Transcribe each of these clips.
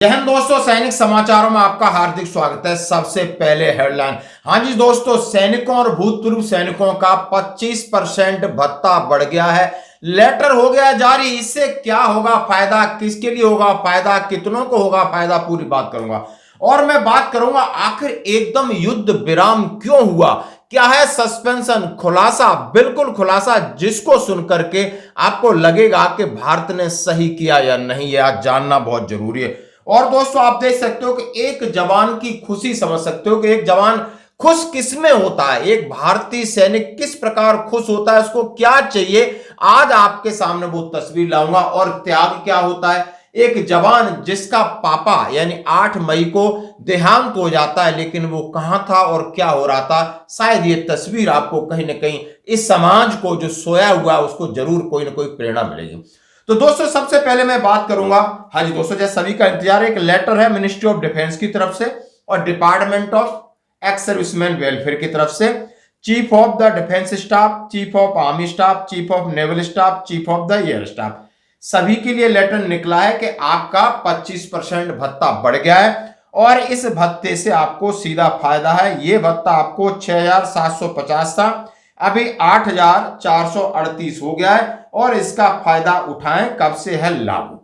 जय हिंद दोस्तों, सैनिक समाचारों में आपका हार्दिक स्वागत है। सबसे पहले हेडलाइन। हाँ जी दोस्तों, सैनिकों और भूतपूर्व सैनिकों का 25% भत्ता बढ़ गया है। लेटर हो गया जारी। इससे क्या होगा फायदा, किसके लिए होगा फायदा, कितनों को होगा फायदा, पूरी बात करूंगा। और मैं बात करूंगा आखिर एकदम युद्ध विराम क्यों हुआ, क्या है सस्पेंशन, खुलासा, बिल्कुल खुलासा, जिसको सुनकर के आपको लगेगा कि भारत ने सही किया या नहीं, यह आज जानना बहुत जरूरी है। और दोस्तों आप देख सकते हो कि एक जवान की खुशी समझ सकते हो कि एक जवान खुश किस में होता है, एक भारतीय सैनिक किस प्रकार खुश होता है, उसको क्या चाहिए, आज आपके सामने वो तस्वीर लाऊंगा। और त्याग क्या होता है, एक जवान जिसका पापा यानी 8 मई को देहांत हो जाता है, लेकिन वो कहां था और क्या हो रहा था, शायद ये तस्वीर आपको कहीं ना कहीं इस समाज को जो सोया हुआ है उसको जरूर कोई ना कोई प्रेरणा मिलेगी। तो दोस्तों सबसे पहले मैं बात करूंगा, हाँ जी दोस्तों, जैसे सभी का इंतजार है, एक लेटर है मिनिस्ट्री ऑफ डिफेंस की तरफ से और department of ex serviceman welfare की तरफ से, chief of the defence staff, chief of army staff, chief of naval staff, chief of the air staff, सभी के लिए लेटर निकला है कि आपका 25% भत्ता बढ़ गया है और इस भत्ते से आपको सीधा फायदा है। यह भत्ता आपको 6,750 था, अभी 8,438 हो गया है और इसका फायदा उठाएं। कब से है लागू।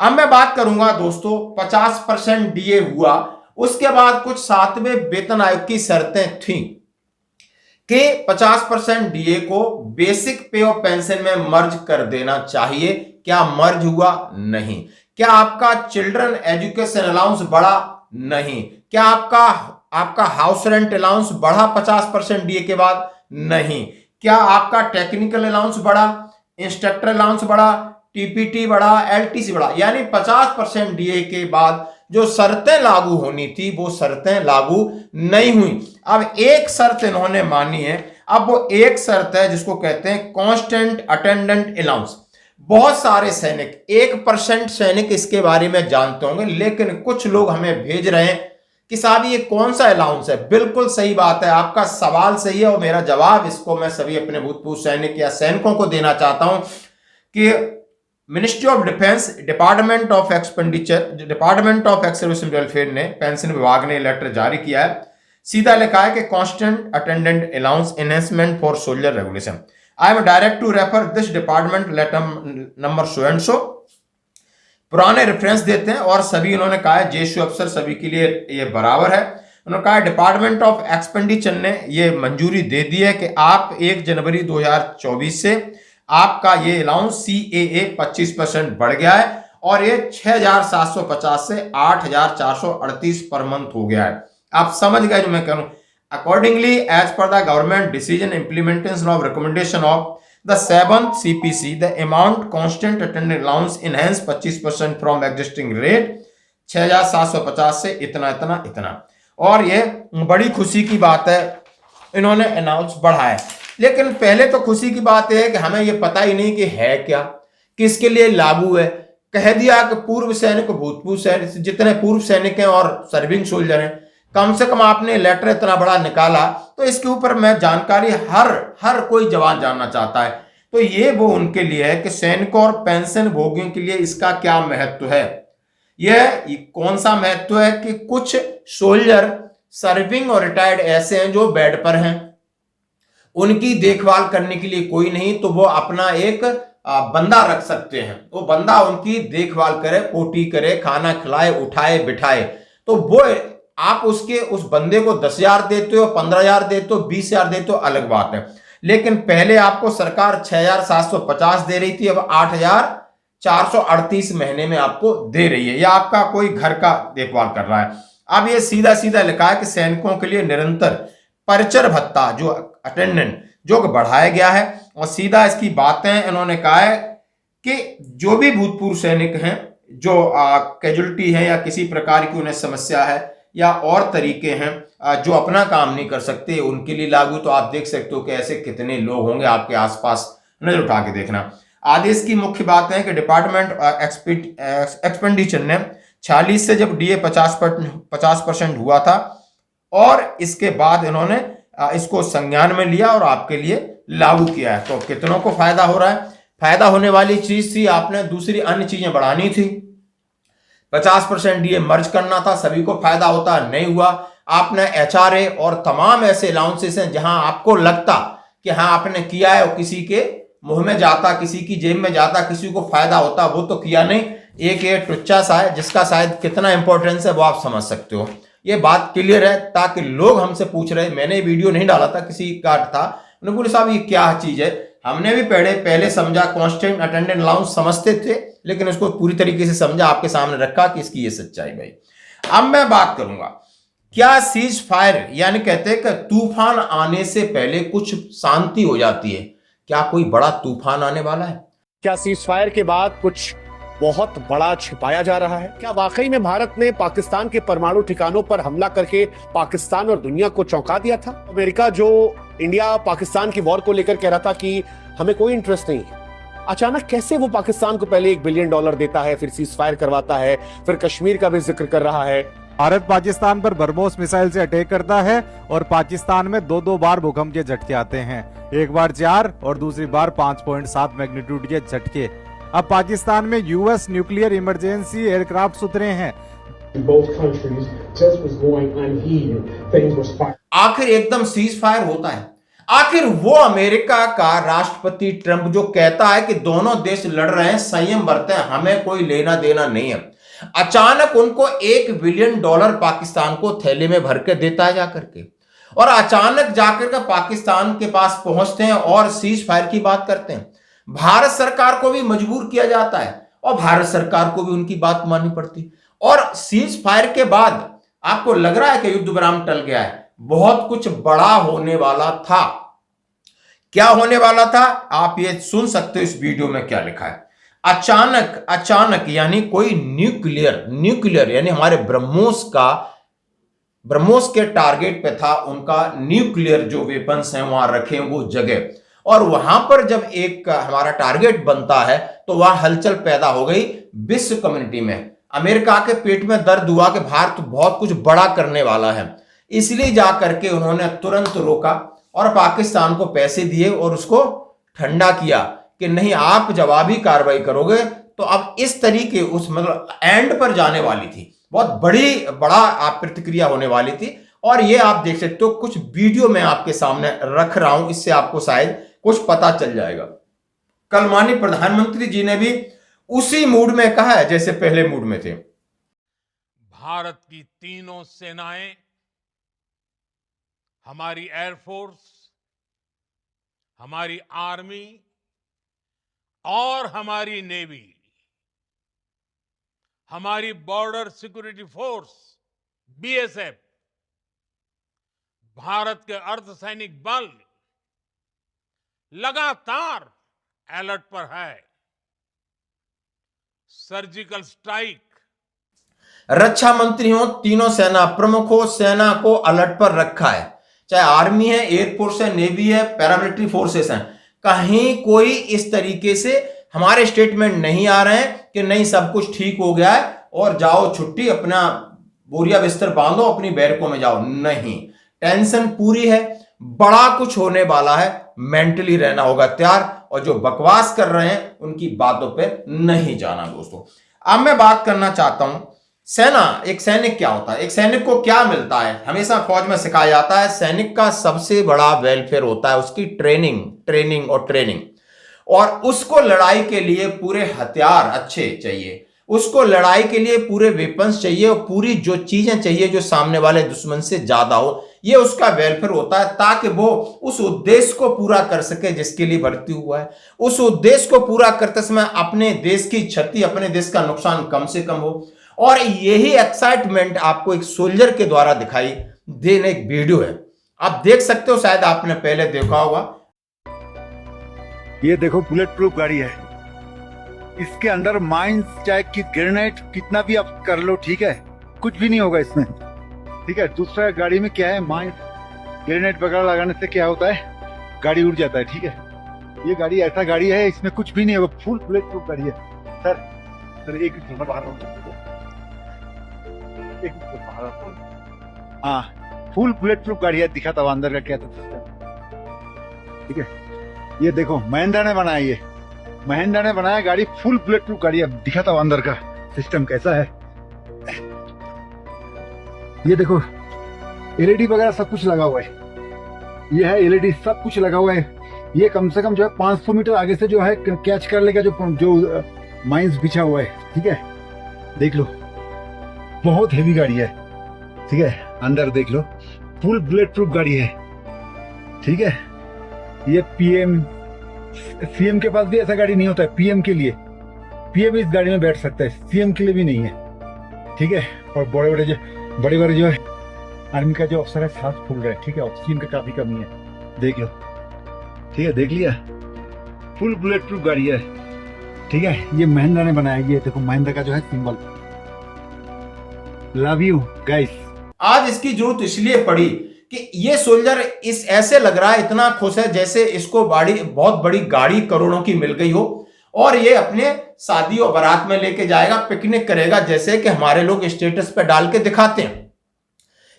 अब मैं बात करूंगा दोस्तों, 50% डीए हुआ, उसके बाद कुछ 7वें वेतन आयोग की शर्तें थीं कि 50% डीए को बेसिक पे और पेंशन में मर्ज कर देना चाहिए। क्या मर्ज हुआ? नहीं। क्या आपका चिल्ड्रन एजुकेशन अलाउंस बढ़ा? नहीं। क्या आपका हाउस रेंट अलाउंस बढ़ा 50% डीए के बाद? नहीं। क्या आपका टेक्निकल अलाउंस बढ़ा, इंस्ट्रक्टर अलाउंस बढ़ा, टीपीटी बढ़ा, एलटीसी बढ़ा? यानी 50% डीए के बाद जो शर्तें लागू होनी थी वो शर्तें लागू नहीं हुई। अब एक शर्त इन्होंने मानी है, अब वो एक शर्त है जिसको कहते हैं कांस्टेंट अटेंडेंट अलाउंस। बहुत सारे सैनिक, 1% सैनिक इसके बारे में जानते होंगे, लेकिन कुछ लोग हमें भेज रहे हैं कि साहब ये कौन सा अलाउंस है। बिल्कुल सही बात है, आपका सवाल सही है और मेरा जवाब इसको मैं सभी अपने भूतपूर्व सैनिक या सैनिकों को देना चाहता हूं कि ministry of defence, department of expenditure, department of ex service welfare ने, पेंशन विभाग ने लेटर जारी किया है। सीधा लिखा है कि constant attendant allowance enhancement for soldier regulation. I am direct to refer this department letter number so and so. पुराने रेफरेंस देते हैं और सभी उन्होंने कहा है जेएसयू अफसर सभी के लिए ये बराबर है। उन्होंने कहा डिपार्टमेंट ऑफ एक्सपेंडिचर ने ये मंजूरी दे दी है कि आप 1 जनवरी 2024 से आपका ये अलाउंस CAA 25% बढ़ गया है और ये 6,750 से 8,438 पर मंथ हो गया है। आप समझ गए जो मैं कह रहा हूं। Accordingly as per the government decision implementation of recommendation of the 7th CPC, the amount constant attendant allowance enhanced 25% from existing rate 6,750 से इतना इतना इतना। और ये बड़ी खुशी की बात है, इन्होंने अनाउंस बढ़ा है। लेकिन पहले तो खुशी की बात है कि हमें ये पता ही नहीं कि है क्या, किसके लिए लागू है। कह दिया कि पूर्व सैनिक, भूतपूर्व सैनिक, जितने पूर्व सैनिक हैं और सर्विंग सोल्जर हैं, कम से कम आपने लेटर इतना बड़ा निकाला तो इसके ऊपर मैं जानकारी हर कोई जवान जानना चाहता है। तो ये वो उनके लिए है कि सैनिकों और पेंशन भोगियों के लिए इसका क्या महत्व है। यह कौन सा महत्व है कि कुछ सोल्जर, सर्विंग और रिटायर्ड ऐसे हैं जो बेड पर हैं, उनकी देखभाल करने के लिए कोई नहीं, तो वो अपना एक बंदा रख सकते हैं। वो बंदा उनकी देखभाल करे, पोटी करे, खाना खिलाए, उठाए बिठाए। तो वो आप उस बंदे को 10,000 देते हो, 15,000 देते हो, 20,000 देते हो, अलग बात है। लेकिन पहले आपको सरकार 6,750 दे रही थी, अब 8,438 महीने में आपको दे रही है, या आपका कोई घर का देखभाल कर रहा है। अब ये सीधा सीधा लिखा है कि सैनिकों के लिए निरंतर परिचर भत्ता जो अटेंडेंट जो बढ़ाया गया है। और सीधा इसकी बातें इन्होंने कहा है कि जो भी भूतपूर्व सैनिक हैं जो कैजुअलिटी है या किसी प्रकार की उन्हें समस्या है या और तरीके हैं जो अपना काम नहीं कर सकते, उनके लिए लागू। तो आप देख सकते हो कि ऐसे कितने लोग होंगे आपके आसपास, नजर उठा के देखना। आदेश की मुख्य बात है कि डिपार्टमेंट एक्सपेंडिचर ने 46 से जब डीए 50% हुआ था और इसके बाद इन्होंने इसको संज्ञान में लिया और आपके लिए लागू किया है। तो कितनों को फायदा हो रहा है? फायदा होने वाली चीज थी, आपने दूसरी अन्य चीजें बढ़ानी थी। 50% ये मर्ज करना था, सभी को फायदा होता, नहीं हुआ। आपने एचआरए और तमाम ऐसे अलाउंसेस हैं जहां आपको लगता कि हाँ आपने किया है और किसी के मुंह में जाता, किसी की जेब में जाता, किसी को फायदा होता, वो तो किया नहीं। एक ये टुच्चा सा है जिसका शायद कितना इंपॉर्टेंस है वो आप समझ सकते हो। ये बात क्लियर है ताकि लोग हमसे पूछ रहे, मैंने वीडियो नहीं डाला था, किसी का था, उन्होंने बोले साहब ये क्या चीज है। हमने भी पहले समझा, कांस्टेंट अटेंडेंट अलाउंस समझते थे, लेकिन उसको पूरी तरीके से समझा, आपके सामने रखा कि इसकी ये सच्चाई भाई। अब मैं बात करूंगा, क्या सीज फायर यानी कहते हैं कि तूफान आने से पहले कुछ शांति हो जाती है, क्या कोई बड़ा तूफान आने वाला है? क्या सीज फायर के बाद कुछ बहुत बड़ा छिपाया जा रहा है? क्या वाकई में भारत ने पाकिस्तान के परमाणु ठिकानों पर हमला करके पाकिस्तान और दुनिया को चौंका दिया था? अमेरिका जो इंडिया पाकिस्तान की वॉर को लेकर कह रहा था कि हमें कोई इंटरेस्ट नहीं है, अचानक कैसे वो पाकिस्तान को पहले $1 बिलियन देता है, फिर सीज फायर करवाता है, फिर कश्मीर का भी जिक्र कर रहा है। भारत पाकिस्तान पर ब्रह्मोस मिसाइल से अटैक करता है और पाकिस्तान में दो बार भूकंप के झटके आते हैं, एक बार 4 और दूसरी बार 5.7 मैग्नीट्यूड के झटके। अब पाकिस्तान में यूएस न्यूक्लियर इमरजेंसी एयरक्राफ्ट उतरे हैं। आखिर एकदम सीज फायर होता है? आखिर वो अमेरिका का राष्ट्रपति ट्रंप जो कहता है कि दोनों देश लड़ रहे हैं, संयम बरतें, हमें कोई लेना देना नहीं है, अचानक उनको $1 बिलियन पाकिस्तान को थैले में भर के देता है जाकर के, और अचानक जाकर के पाकिस्तान के पास पहुंचते हैं और सीज फायर की बात करते हैं। भारत सरकार को भी मजबूर किया जाता है और भारत सरकार को भी उनकी बात माननी पड़ती, और सीज फायर के बाद आपको लग रहा है कि युद्ध विराम टल गया है, बहुत कुछ बड़ा होने वाला था। क्या होने वाला था आप ये सुन सकते हो इस वीडियो में क्या लिखा है। अचानक यानी कोई न्यूक्लियर यानी हमारे ब्रह्मोस के टारगेट पे था, उनका न्यूक्लियर जो वेपन्स हैं वहां रखे वो जगह, और वहां पर जब एक हमारा टारगेट बनता है तो वहां हलचल पैदा हो गई विश्व कम्युनिटी में। अमेरिका के पेट में दर्द हुआ कि भारत बहुत कुछ बड़ा करने वाला है, इसलिए जाकर के उन्होंने तुरंत रोका और पाकिस्तान को पैसे दिए और उसको ठंडा किया कि नहीं आप जवाबी कार्रवाई करोगे। तो अब इस तरीके उस मतलब एंड पर जाने वाली थी, बहुत बड़ा प्रतिक्रिया होने वाली थी, और ये आप देख सकते हो कुछ वीडियो मैं आपके सामने रख रहा हूं, इससे आपको शायद कुछ पता चल जाएगा। कल माननीय प्रधानमंत्री जी ने भी उसी मूड में कहा है जैसे पहले मूड में थे। भारत की तीनों सेनाएं, हमारी एयरफोर्स, हमारी आर्मी और हमारी नेवी, हमारी border security force BSF, Bharat के अर्धसैनिक बल लगातार अलर्ट पर है। सर्जिकल स्ट्राइक, रक्षा मंत्री हो, तीनों सेना प्रमुख हो, सेना को अलर्ट पर रखा है, चाहे आर्मी है, एयरफोर्स है, नेवी है, पैरामिलिट्री फोर्सेस हैं, कहीं कोई इस तरीके से हमारे स्टेटमेंट नहीं आ रहे हैं कि नहीं सब कुछ ठीक हो गया है और जाओ छुट्टी, अपना बोरिया बिस्तर बांधो, अपनी बैरकों में जाओ। नहीं, टेंशन पूरी है, बड़ा कुछ होने वाला है, मेंटली रहना होगा तैयार, और जो बकवास कर रहे हैं उनकी बातों पे नहीं जाना। दोस्तों अब मैं बात करना चाहता हूं, सेना, एक सैनिक क्या होता है, एक सैनिक को क्या मिलता है? हमेशा फौज में सिखाया जाता है सैनिक का सबसे बड़ा वेलफेयर होता है उसकी ट्रेनिंग, और उसको लड़ाई के लिए पूरे हथियार अच्छे चाहिए, उसको लड़ाई के लिए पूरे वेपन्स चाहिए, और पूरी जो चीजें चाहिए जो सामने वाले दुश्मन से ज्यादा हो, ये उसका वेलफेयर होता है, ताकि वो उस उद्देश्य को पूरा कर सके जिसके लिए भर्ती हुआ है। उस उद्देश्य को पूरा करते समय अपने देश की क्षति, अपने देश का नुकसान कम से कम हो, और यही एक्साइटमेंट आपको एक सोल्जर के द्वारा दिखाई देने, एक वीडियो है आप देख सकते हो, शायद आपने पहले देखा होगा। ये देखो बुलेट प्रूफ गाड़ी है, इसके अंदर माइंस चाहे कि ग्रेनेड कितना भी आप कर लो, ठीक है, कुछ भी नहीं होगा इसमें, ठीक है। दूसरा गाड़ी में क्या है, माइंस ग्रेनेड वगैरह लगाने से क्या होता है, गाड़ी उड़ जाता है, ठीक है। ये गाड़ी ऐसा गाड़ी है, इसमें कुछ भी नहीं होगा, फुल बुलेट प्रूफ गाड़ी है। सर एक हाँ, फुल बुलेट प्रूफ गाड़ी है, दिखा था अंदर का क्या था, ठीक है। ये देखो महिंद्रा ने बनाया, ये महिंद्रा ने बनाया गाड़ी, फुल बुलेट प्रूफ गाड़ी है, दिखा था अंदर का सिस्टम कैसा है, ये देखो एलईडी वगैरह सब कुछ लगा हुआ है, ये है एलईडी सब कुछ लगा हुआ है। ये कम से कम जो है 500 मीटर आगे से जो है कैच कर लेगा जो माइंस बिछा हुआ है, ठीक है। देख लो बहुत हेवी गाड़ी है, ठीक है। अंदर देख लो फुल बुलेट प्रूफ गाड़ी है, ठीक है। ये पीएम सीएम के पास भी ऐसा गाड़ी नहीं होता है। पीएम के लिए, पीएम इस गाड़ी में बैठ सकता है, सीएम के लिए भी नहीं है, ठीक है। और बड़े बड़े जो है आर्मी का जो अफसर है सांस फूल रहा है, ठीक है। ऑक्सीजन का काफी कमी है, देख लो, ठीक है। देख लिया फुल बुलेट प्रूफ गाड़ी है, ठीक है। ये महिंद्रा ने बनाया, ये देखो महिंद्रा का जो है सिंबल। Love you guys. आज इसकी जरूरत इसलिए पड़ी कि ये सोल्जर इस ऐसे लग रहा है, इतना खुश है जैसे इसको बहुत बड़ी गाड़ी करोड़ों की मिल गई हो और ये अपने शादी और बारात में लेके जाएगा, पिकनिक करेगा, जैसे कि हमारे लोग स्टेटस पे डाल के दिखाते हैं।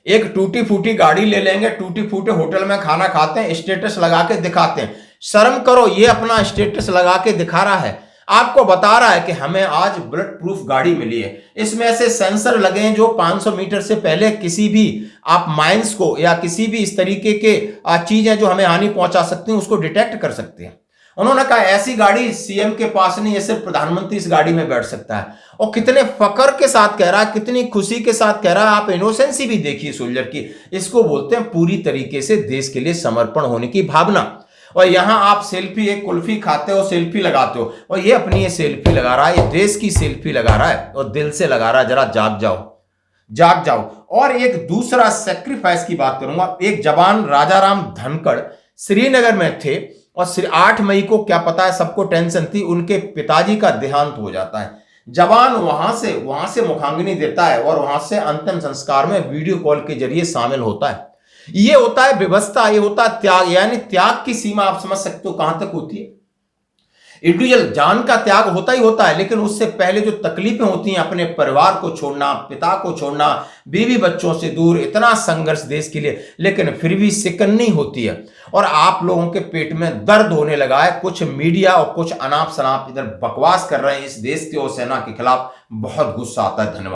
एक टूटी फूटी गाड़ी ले लेंगे, टूटी फूटे होटल में खाना खाते हैं, स्टेटस लगा के दिखाते हैं। शर्म करो, ये अपना स्टेटस लगा के दिखा रहा है, आपको बता रहा है कि हमें आज बुलेट प्रूफ गाड़ी मिली है। इसमें ऐसे सेंसर लगे हैं जो 500 मीटर से पहले किसी भी आप माइंस को या किसी भी इस तरीके के चीजें जो हमें हानि पहुंचा सकती हैं उसको डिटेक्ट कर सकते हैं। उन्होंने कहा ऐसी गाड़ी सीएम के पास नहीं है, सिर्फ प्रधानमंत्री इस गाड़ी में बैठ सकता है। और कितने फकर के साथ कह रहा है, कितनी खुशी के साथ कह रहा है। आप इनोसेंसी भी देखिए सोल्जर की, इसको बोलते हैं पूरी तरीके से देश के लिए समर्पण होने की भावना। और यहां आप सेल्फी, एक कुल्फी खाते हो, सेल्फी लगाते हो, और ये अपनी ये सेल्फी लगा रहा है, ये देश की सेल्फी लगा रहा है और दिल से लगा रहा है। जरा जाग जाओ, जाग जाओ। और एक दूसरा सेक्रीफाइस की बात करूंगा। एक जवान राजाराम धनखड़ श्रीनगर में थे और 8 मई को क्या पता है सबको टेंशन थी, उनके पिताजी का देहांत हो जाता है। जवान वहां से मुखाग्नि देता है और वहां से अंतिम संस्कार में वीडियो कॉल के जरिए शामिल होता है। ये होता है व्यवस्था, ये होता है त्याग। यानी त्याग की सीमा आप समझ सकते हो कहां तक होती है। इंडिविजुअल जान का त्याग होता ही होता है, लेकिन उससे पहले जो तकलीफें होती हैं, अपने परिवार को छोड़ना, पिता को छोड़ना, बीवी बच्चों से दूर, इतना संघर्ष देश के लिए, लेकिन फिर भी सिकन्नी होती है। और आप लोगों के पेट में दर्द होने लगा है। कुछ मीडिया और कुछ अनाप शनाप इधर बकवास कर रहे हैं इस देश के और सेना के खिलाफ। बहुत गुस्सा आता है। धन्यवाद।